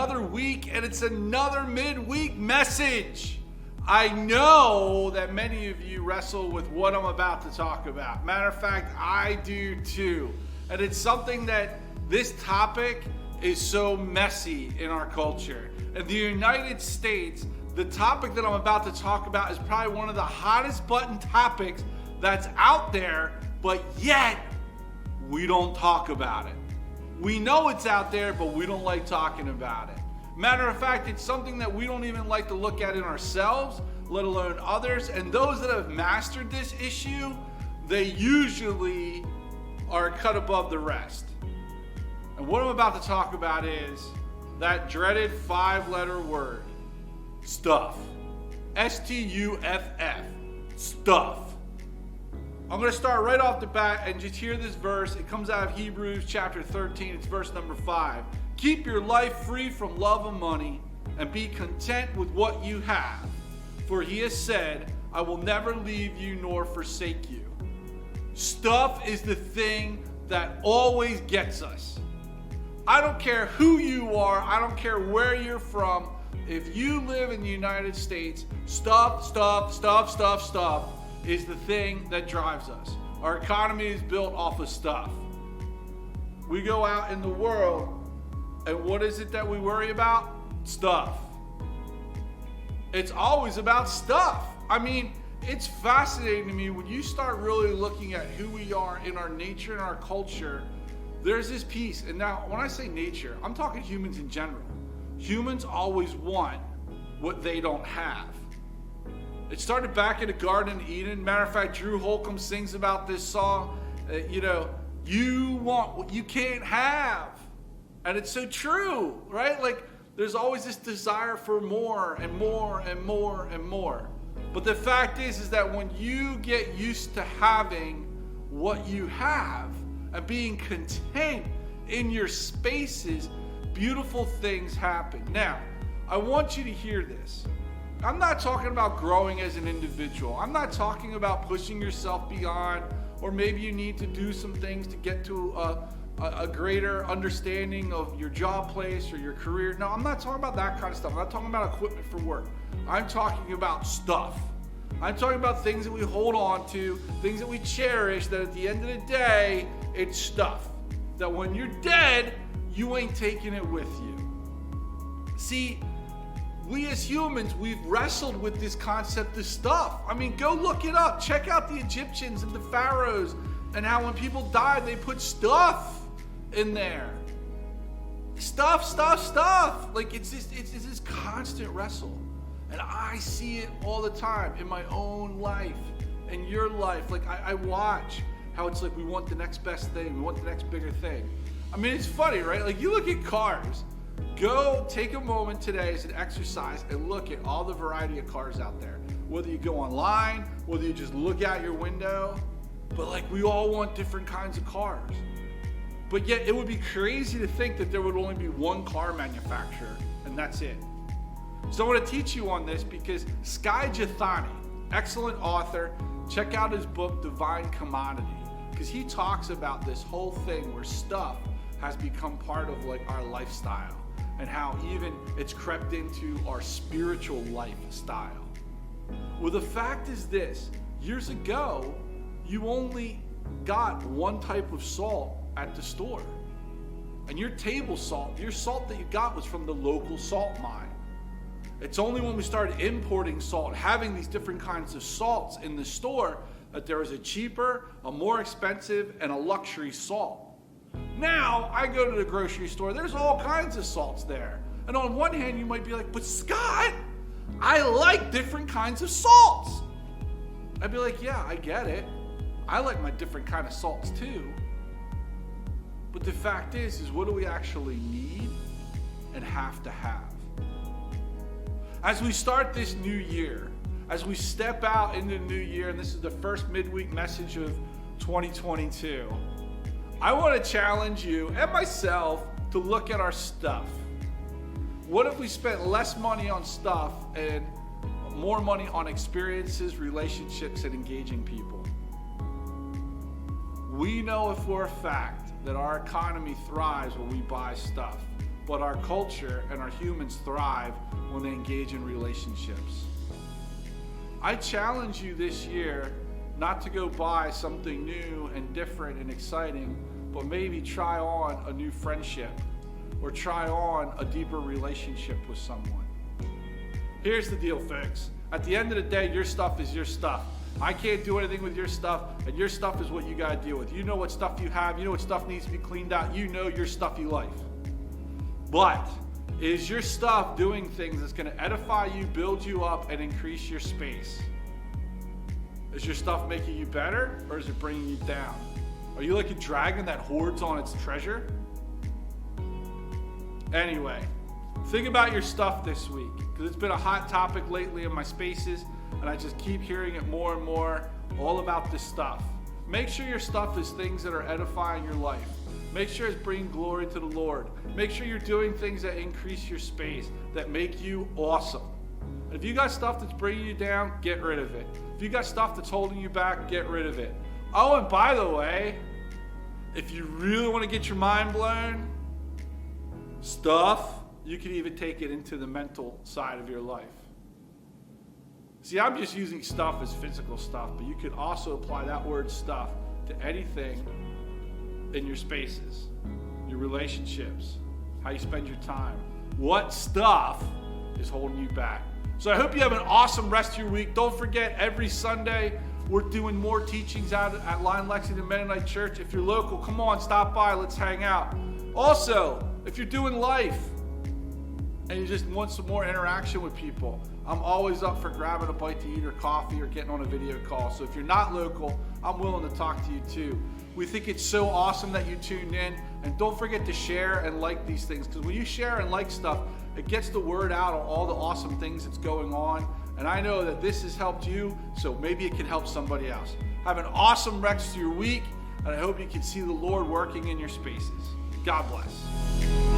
another week, and it's another midweek message. I know that many of you wrestle with what I'm about to talk about. Matter of fact, I do too. And it's something that this topic is so messy in our culture. In the United States, the topic that I'm about to talk about is probably one of the hottest button topics that's out there, but yet we don't talk about it. We know it's out there, but we don't like talking about it. Matter of fact, it's something that we don't even like to look at in ourselves, let alone others. And those that have mastered this issue, they usually are cut above the rest. And what I'm about to talk about is that dreaded 5-letter word, stuff. S-T-U-F-F, stuff. I'm going to start right off the bat and just hear this verse. It comes out of Hebrews chapter 13. It's verse number 5. Keep your life free from love of money and be content with what you have. For he has said, I will never leave you nor forsake you. Stuff is the thing that always gets us. I don't care who you are. I don't care where you're from. If you live in the United States, stuff is the thing that drives us. Our economy is built off of stuff. We go out in the world, and what is it that we worry about? Stuff. It's always about stuff. I mean, it's fascinating to me when you start really looking at who we are in our nature and our culture. There's this piece, and now when I say nature, I'm talking humans in general. Humans always want what they don't have. It started back in the Garden of Eden. Matter of fact, Drew Holcomb sings about this song. You want what you can't have. And it's so true, right? Like, there's always this desire for more and more and more and more. But the fact is that when you get used to having what you have and being content in your spaces, beautiful things happen. Now, I want you to hear this. I'm not talking about growing as an individual. I'm not talking about pushing yourself beyond, or maybe you need to do some things to get to a greater understanding of your job place or your career. No, I'm not talking about that kind of stuff. I'm not talking about equipment for work. I'm talking about stuff. I'm talking about things that we hold on to, things that we cherish, that at the end of the day, it's stuff. That when you're dead, you ain't taking it with you. See, we as humans, we've wrestled with this concept of stuff. I mean, go look it up. Check out the Egyptians and the pharaohs and how when people died, they put stuff in there. Stuff. Like, it's this constant wrestle. And I see it all the time in my own life, in your life. Like, I watch how it's like we want the next best thing. We want the next bigger thing. I mean, it's funny, right? Like, you look at cars. Go take a moment today as an exercise and look at all the variety of cars out there. Whether you go online, whether you just look out your window. But like, we all want different kinds of cars. But yet it would be crazy to think that there would only be one car manufacturer and that's it. So I want to teach you on this because Skye Jethani, excellent author, check out his book, Divine Commodity, because he talks about this whole thing where stuff has become part of like our lifestyle and how even it's crept into our spiritual lifestyle. Well, the fact is this, years ago, you only got one type of salt at the store. And your table salt, your salt that you got was from the local salt mine. It's only when we started importing salt, having these different kinds of salts in the store, that there was a cheaper, a more expensive, and a luxury salt. Now, I go to the grocery store, there's all kinds of salts there. And on one hand, you might be like, but Scott, I like different kinds of salts. I'd be like, yeah, I get it. I like my different kind of salts too. But the fact is what do we actually need and have to have? As we start this new year, as we step out into the new year, and this is the first midweek message of 2022, I want to challenge you and myself to look at our stuff. What if we spent less money on stuff and more money on experiences, relationships, and engaging people? We know for a fact that our economy thrives when we buy stuff. but our culture and our humans thrive when they engage in relationships. I challenge you this year not to go buy something new and different and exciting, but maybe try on a new friendship or try on a deeper relationship with someone. Here's the deal, folks. At the end of the day, your stuff is your stuff. I can't do anything with your stuff, and your stuff is what you gotta deal with. You know what stuff you have, you know what stuff needs to be cleaned out, you know your stuffy life. But is your stuff doing things that's gonna edify you, build you up, and increase your space? Is your stuff making you better, or is it bringing you down? Are you like a dragon that hoards on its treasure? Anyway, think about your stuff this week, because it's been a hot topic lately in my spaces, and I just keep hearing it more and more, all about this stuff. Make sure your stuff is things that are edifying your life. Make sure it's bringing glory to the Lord. Make sure you're doing things that increase your space, that make you awesome. If you got stuff that's bringing you down, get rid of it. If you got stuff that's holding you back, get rid of it. Oh, and by the way, if you really want to get your mind blown, stuff, you can even take it into the mental side of your life. See, I'm just using stuff as physical stuff, but you could also apply that word stuff to anything in your spaces, your relationships, how you spend your time. What stuff is holding you back? So I hope you have an awesome rest of your week. Don't forget, every Sunday, we're doing more teachings out at Lion Lexington Mennonite Church. If you're local, come on, stop by, let's hang out. Also, if you're doing life and you just want some more interaction with people, I'm always up for grabbing a bite to eat or coffee or getting on a video call. So if you're not local, I'm willing to talk to you too. We think it's so awesome that you tuned in, and don't forget to share and like these things, because when you share and like stuff, it gets the word out on all the awesome things that's going on. And I know that this has helped you, so maybe it can help somebody else. Have an awesome rest of your week, and I hope you can see the Lord working in your spaces. God bless.